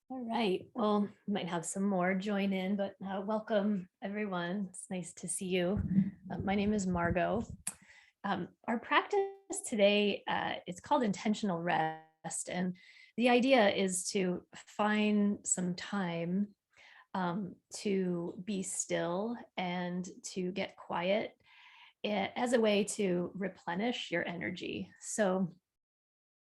All right. Well, we might have some more join in, but welcome everyone. It's nice to see you. My name is Margot. Our practice today it's called intentional rest, and the idea is to find some time to be still and to get quiet as a way to replenish your energy. So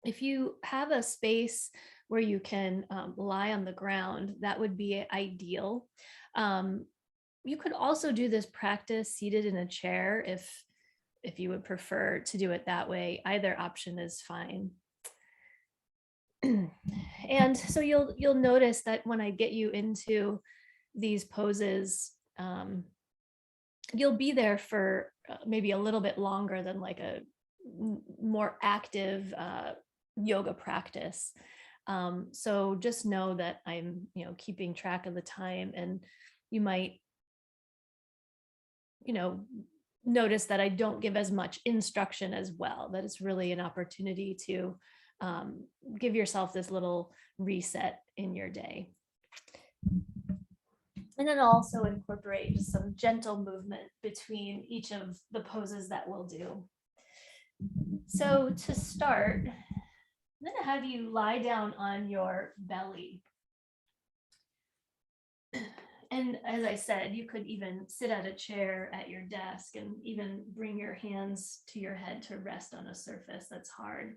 if you have a space where you can lie on the ground, that would be ideal. Um, you could also do this practice seated in a chair if you would prefer to do it that way. Either option is fine. And so you'll notice that when I get you into these poses, you'll be there for maybe a little bit longer than like a more active yoga practice. So just know that I'm, keeping track of the time, and you might, you know, notice that I don't give as much instruction as well. That it's really an opportunity to um, give yourself this little reset in your day. And then also incorporate just some gentle movement between each of the poses that we'll do. So to start, I'm going to have you lie down on your belly. And as I said, you could even sit at a chair at your desk and even bring your hands to your head to rest on a surface that's hard.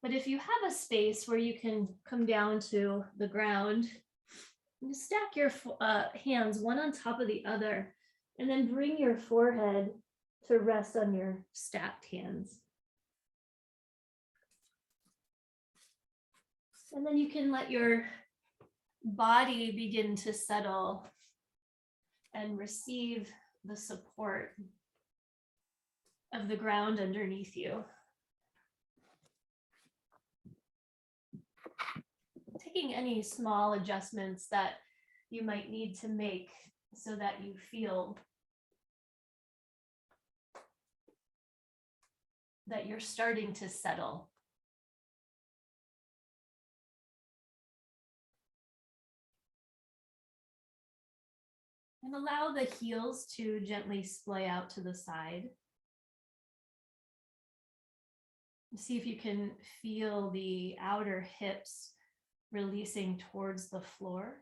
But if you have a space where you can come down to the ground, you stack your hands one on top of the other, and then bring your forehead to rest on your stacked hands. And then you can let your body begin to settle and receive the support of the ground underneath you. Taking any small adjustments that you might need to make so that you feel that you're starting to settle. And allow the heels to gently splay out to the side. See if you can feel the outer hips releasing towards the floor.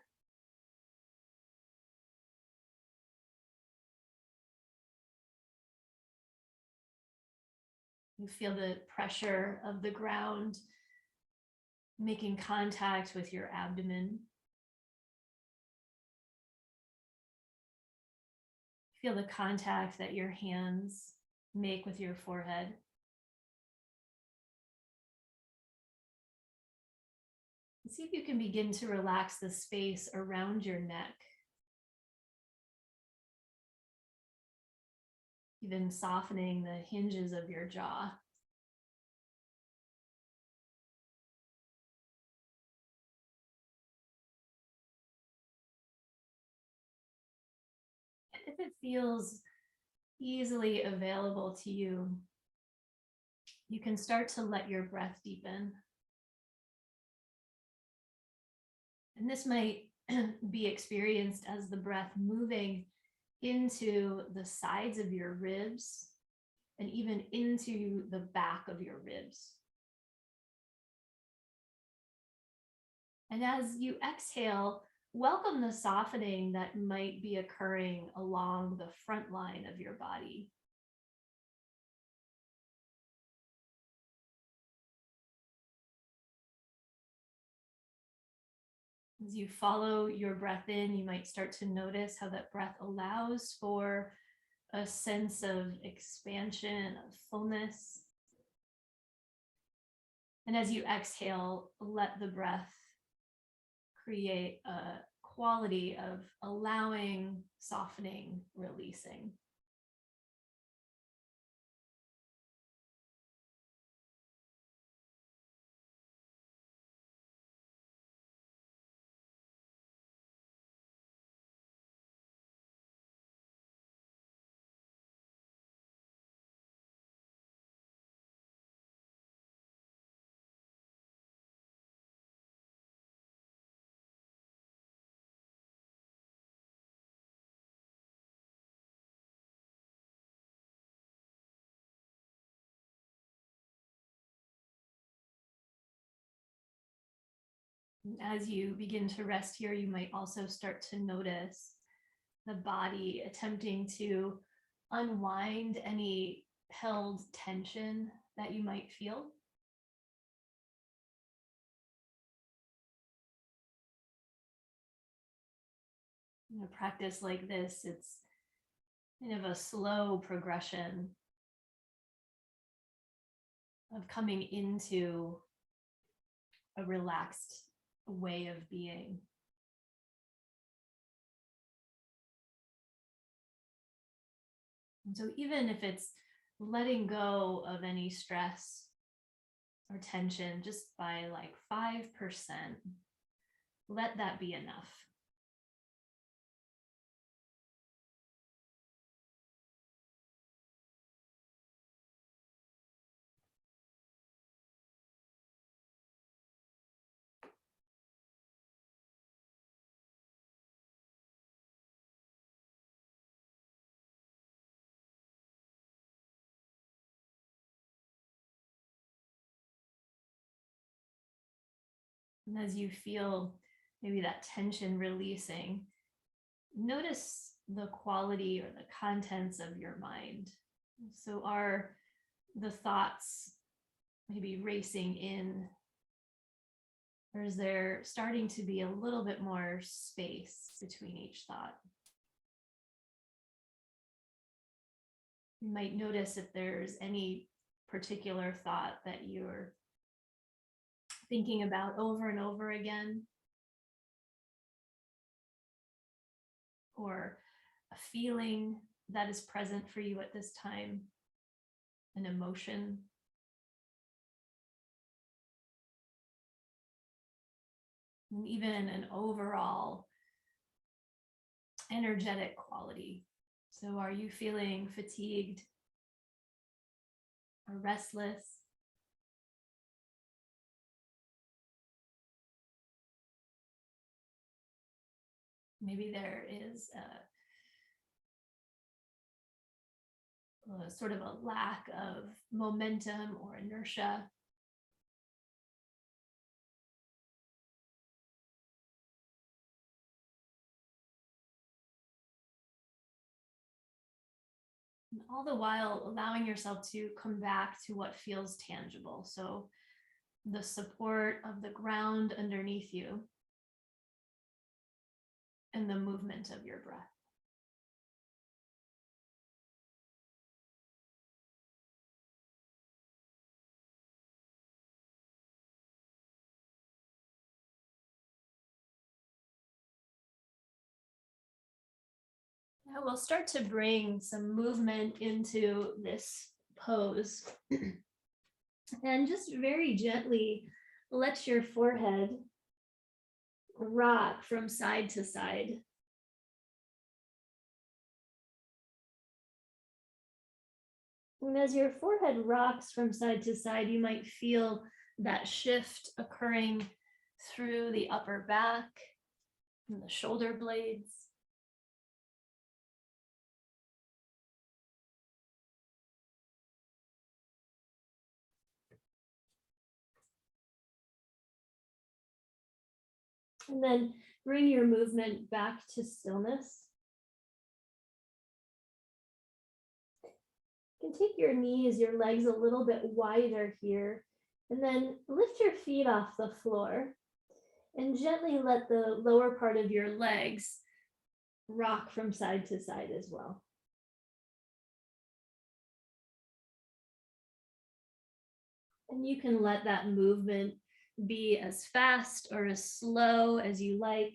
You feel the pressure of the ground making contact with your abdomen. Feel the contact that your hands make with your forehead. See if you can begin to relax the space around your neck. Even softening the hinges of your jaw. If it feels easily available to you, you can start to let your breath deepen. And this might be experienced as the breath moving into the sides of your ribs and even into the back of your ribs. And as you exhale, welcome the softening that might be occurring along the front line of your body. As you follow your breath in, you might start to notice how that breath allows for a sense of expansion, of fullness. And as you exhale, let the breath create a quality of allowing, softening, releasing. As you begin to rest here, you might also start to notice the body attempting to unwind any held tension that you might feel. In a practice like this, it's kind of a slow progression of coming into a relaxed way of being. And so even if it's letting go of any stress or tension just by like 5%, let that be enough. And as you feel maybe that tension releasing, notice the quality or the contents of your mind. So are the thoughts maybe racing in, or is there starting to be a little bit more space between each thought? You might notice if there's any particular thought that you're thinking about over and over again, or a feeling that is present for you at this time, an emotion. And even an overall energetic quality. So are you feeling fatigued or restless? Maybe there is a sort of a lack of momentum or inertia. And all the while allowing yourself to come back to what feels tangible. So the support of the ground underneath you and the movement of your breath. Now we'll start to bring some movement into this pose. And just very gently let your forehead rock from side to side. And as your forehead rocks from side to side, you might feel that shift occurring through the upper back and the shoulder blades. And then bring your movement back to stillness. You can take your knees, your legs a little bit wider here, and then lift your feet off the floor and gently let the lower part of your legs rock from side to side as well. And you can let that movement be as fast or as slow as you like.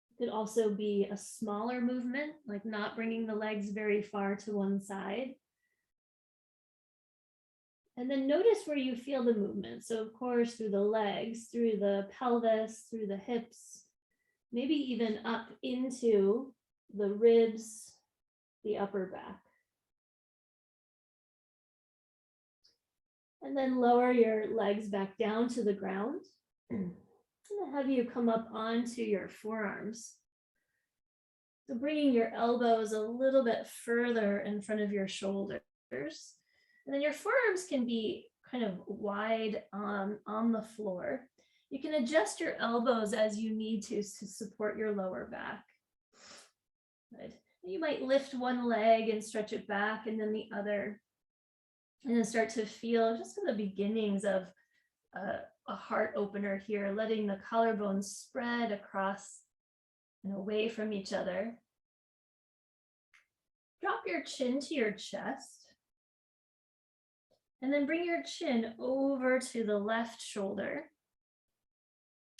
It could also be a smaller movement, like not bringing the legs very far to one side. And then notice where you feel the movement. So of course, through the legs, through the pelvis, through the hips, maybe even up into the ribs, the upper back. And then lower your legs back down to the ground. And have you come up onto your forearms. So bringing your elbows a little bit further in front of your shoulders. And then your forearms can be kind of wide on the floor. You can adjust your elbows as you need to support your lower back. Good. You might lift one leg and stretch it back, and then the other. And then start to feel just the beginnings of a heart opener here, letting the collarbones spread across and away from each other. Drop your chin to your chest. And then bring your chin over to the left shoulder.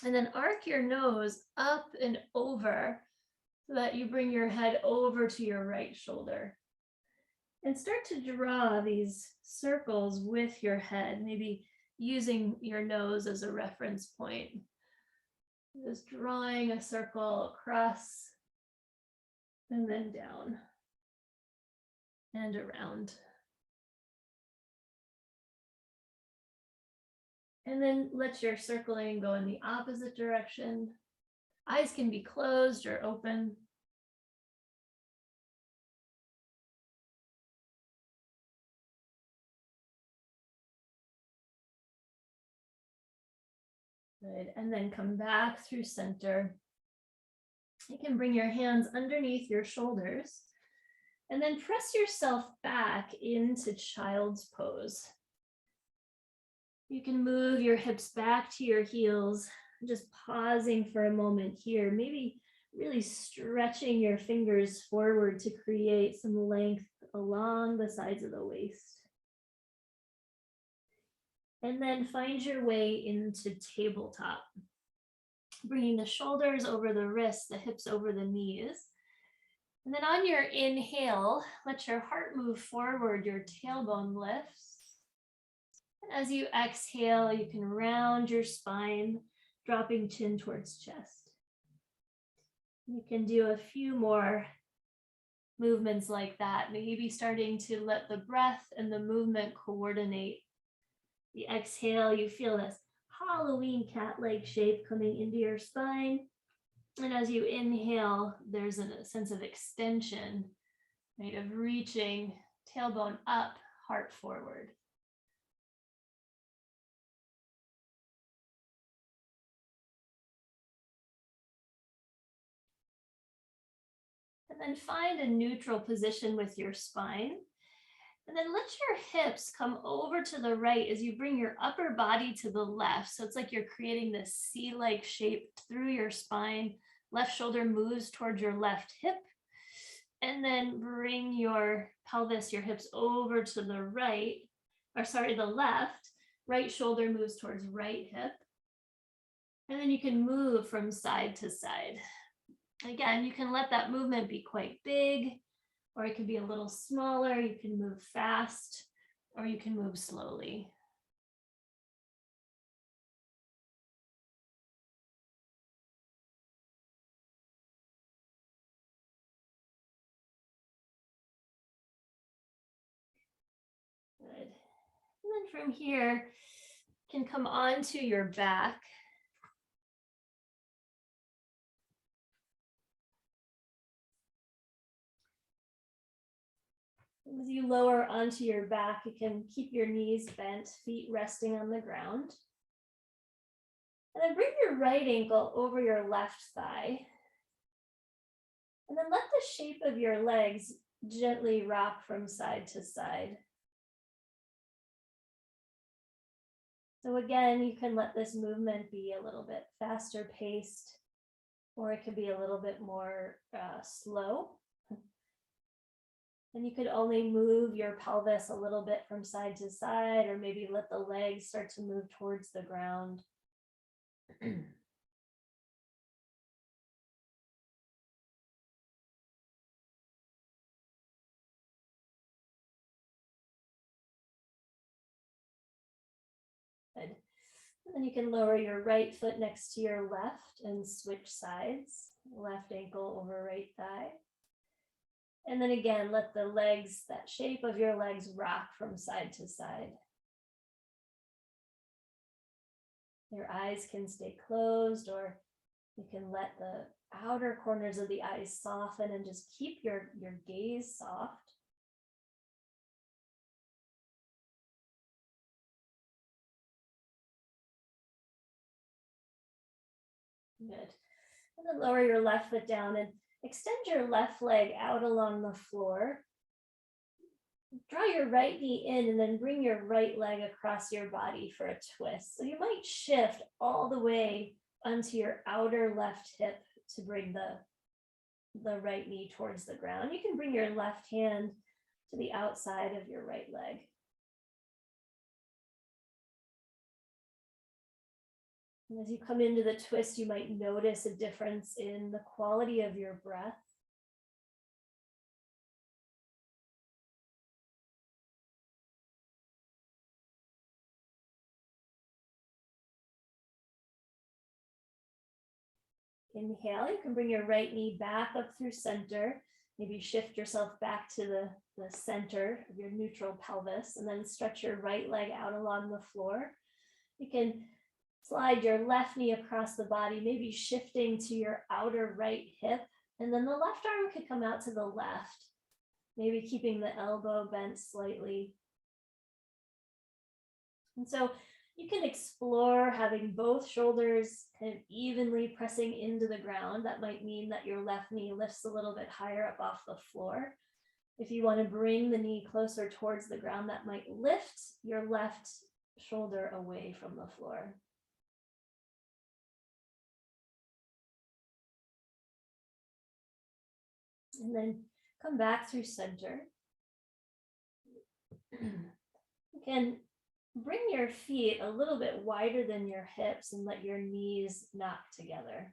And then arc your nose up and over so that you bring your head over to your right shoulder. And start to draw these circles with your head, maybe using your nose as a reference point. Just drawing a circle across and then down and around. And then let your circling go in the opposite direction. Eyes can be closed or open. Good. And then come back through center. You can bring your hands underneath your shoulders and then press yourself back into child's pose. You can move your hips back to your heels, just pausing for a moment here, maybe really stretching your fingers forward to create some length along the sides of the waist. And then find your way into tabletop, bringing the shoulders over the wrists, the hips over the knees. And then on your inhale, let your heart move forward, your tailbone lifts. And as you exhale, you can round your spine, dropping chin towards chest. You can do a few more movements like that, maybe starting to let the breath and the movement coordinate. The exhale, you feel this Halloween cat leg shape coming into your spine. And as you inhale, there's a sense of extension, right, of reaching tailbone up, heart forward. And then find a neutral position with your spine. And then let your hips come over to the right as you bring your upper body to the left. So it's like you're creating this C-like shape through your spine. Left shoulder moves towards your left hip. And then bring your pelvis, your hips over to the right, the left. Right shoulder moves towards right hip. And then you can move from side to side. Again, you can let that movement be quite big, or it can be a little smaller. You can move fast, or you can move slowly. Good. And then from here, you can come onto your back. As you lower onto your back, you can keep your knees bent, feet resting on the ground. And then bring your right ankle over your left thigh. And then let the shape of your legs gently rock from side to side. So again, you can let this movement be a little bit faster paced, or it could be a little bit more slow. And you could only move your pelvis a little bit from side to side, or maybe let the legs start to move towards the ground. Good. And then you can lower your right foot next to your left and switch sides. Left ankle over right thigh. And then again, let the legs, that shape of your legs, rock from side to side. Your eyes can stay closed, or you can let the outer corners of the eyes soften and just keep your gaze soft. Good. And then lower your left foot down and extend your left leg out along the floor. Draw your right knee in and then bring your right leg across your body for a twist. So you might shift all the way onto your outer left hip to bring the right knee towards the ground. You can bring your left hand to the outside of your right leg. And as you come into the twist, you might notice a difference in the quality of your breath. Inhale, you can bring your right knee back up through center. Maybe shift yourself back to the center of your neutral pelvis, and then stretch your right leg out along the floor. You can slide your left knee across the body, maybe shifting to your outer right hip, and then the left arm could come out to the left, maybe keeping the elbow bent slightly. And so you can explore having both shoulders kind of evenly pressing into the ground. That might mean that your left knee lifts a little bit higher up off the floor. If you want to bring the knee closer towards the ground, that might lift your left shoulder away from the floor. And then come back through center. You can bring your feet a little bit wider than your hips and let your knees knock together.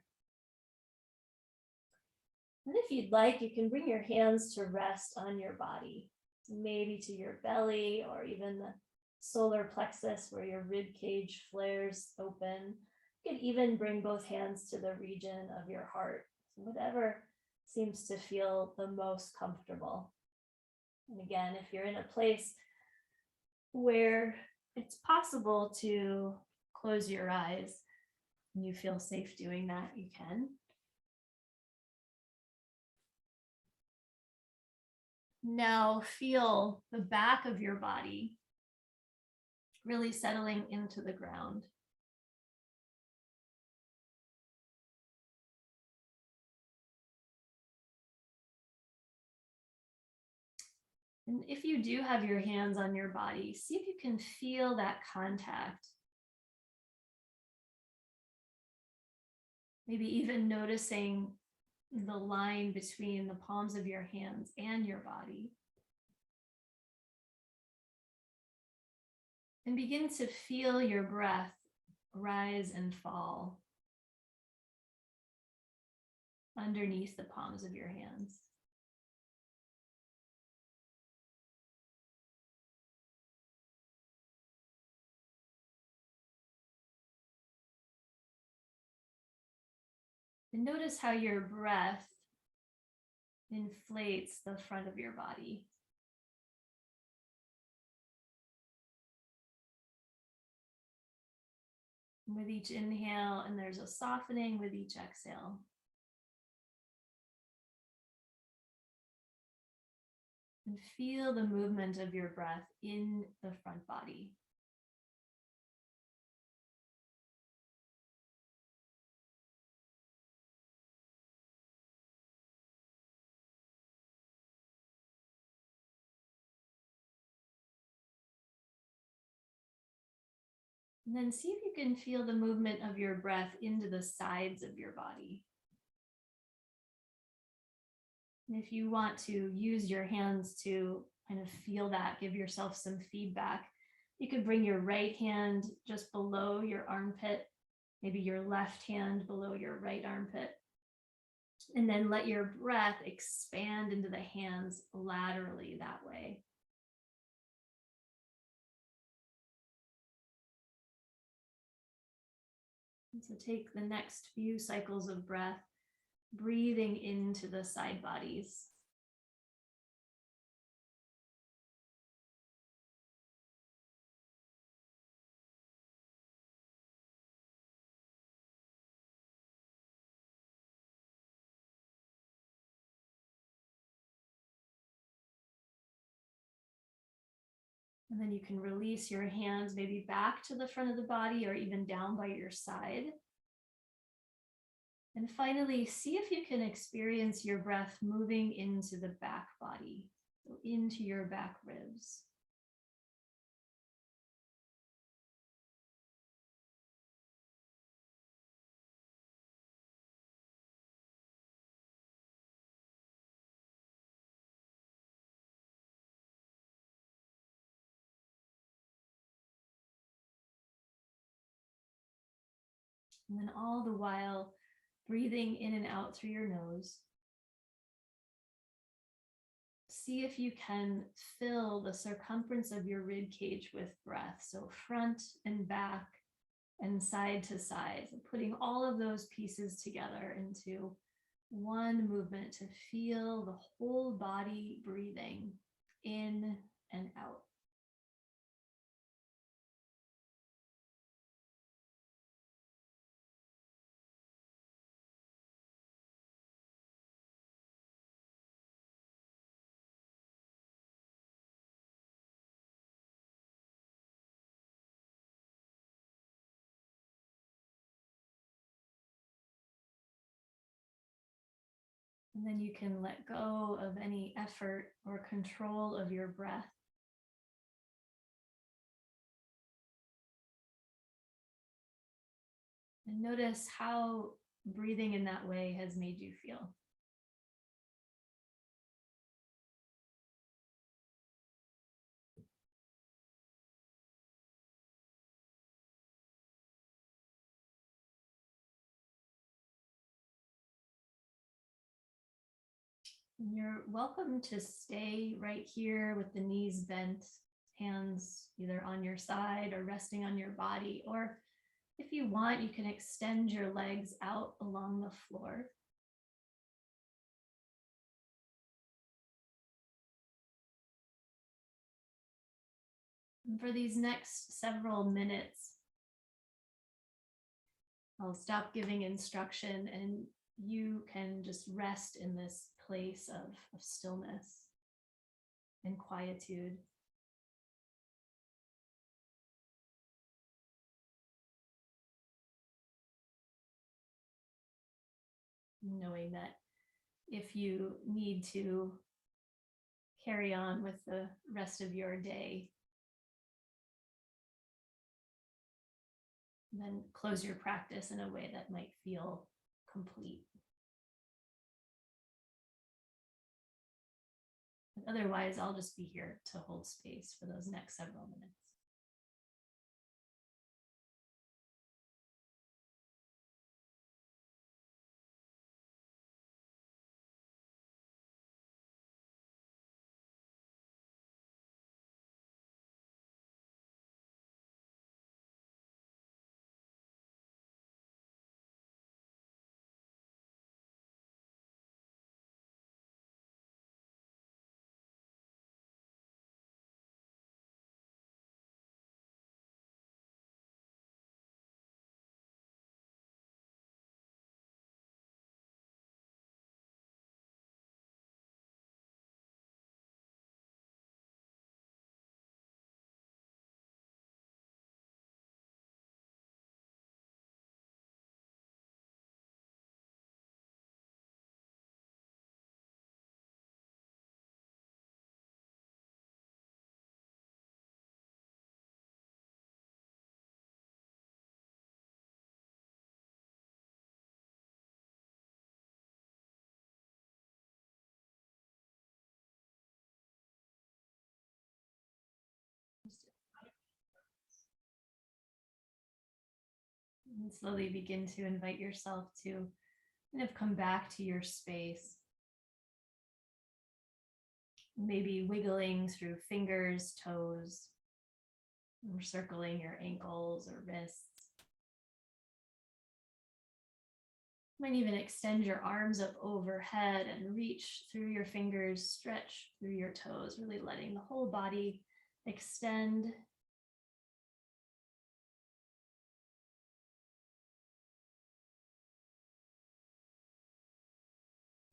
And if you'd like, you can bring your hands to rest on your body, maybe to your belly or even the solar plexus where your rib cage flares open. You could even bring both hands to the region of your heart, whatever seems to feel the most comfortable. And again, if you're in a place where it's possible to close your eyes and you feel safe doing that, you can. Now feel the back of your body really settling into the ground. And if you do have your hands on your body, see if you can feel that contact. Maybe even noticing the line between the palms of your hands and your body. And begin to feel your breath rise and fall underneath the palms of your hands. And notice how your breath inflates the front of your body. With each inhale, and there's a softening with each exhale. And feel the movement of your breath in the front body. And then see if you can feel the movement of your breath into the sides of your body. And if you want to use your hands to kind of feel that, give yourself some feedback, you could bring your right hand just below your armpit, maybe your left hand below your right armpit, and then let your breath expand into the hands laterally that way. And so take the next few cycles of breath, breathing into the side bodies. And then you can release your hands maybe back to the front of the body or even down by your side. And finally, see if you can experience your breath moving into the back body, so into your back ribs. And then all the while, breathing in and out through your nose. See if you can fill the circumference of your rib cage with breath. So front and back and side to side. So putting all of those pieces together into one movement to feel the whole body breathing in and out. And then you can let go of any effort or control of your breath. And notice how breathing in that way has made you feel. And you're welcome to stay right here with the knees bent, hands either on your side or resting on your body, or if you want, you can extend your legs out along the floor. And for these next several minutes, I'll stop giving instruction and you can just rest in this place of stillness and quietude. Knowing that if you need to carry on with the rest of your day, then close your practice in a way that might feel complete. But otherwise, I'll just be here to hold space for those next several minutes. And slowly begin to invite yourself to kind of come back to your space. Maybe wiggling through fingers, toes, or circling your ankles or wrists. You might even extend your arms up overhead and reach through your fingers, stretch through your toes, really letting the whole body extend.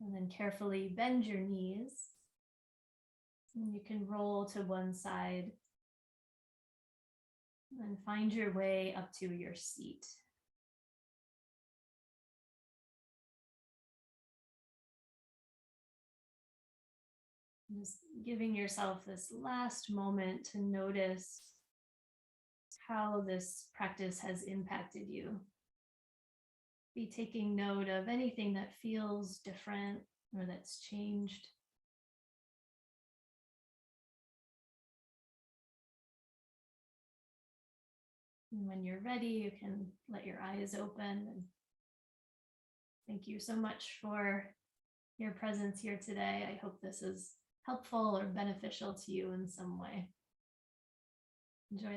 And then carefully bend your knees. And you can roll to one side and find your way up to your seat. Just giving yourself this last moment to notice how this practice has impacted you. Be taking note of anything that feels different or that's changed. And when you're ready, you can let your eyes open. And thank you so much for your presence here today. I hope this is helpful or beneficial to you in some way. Enjoy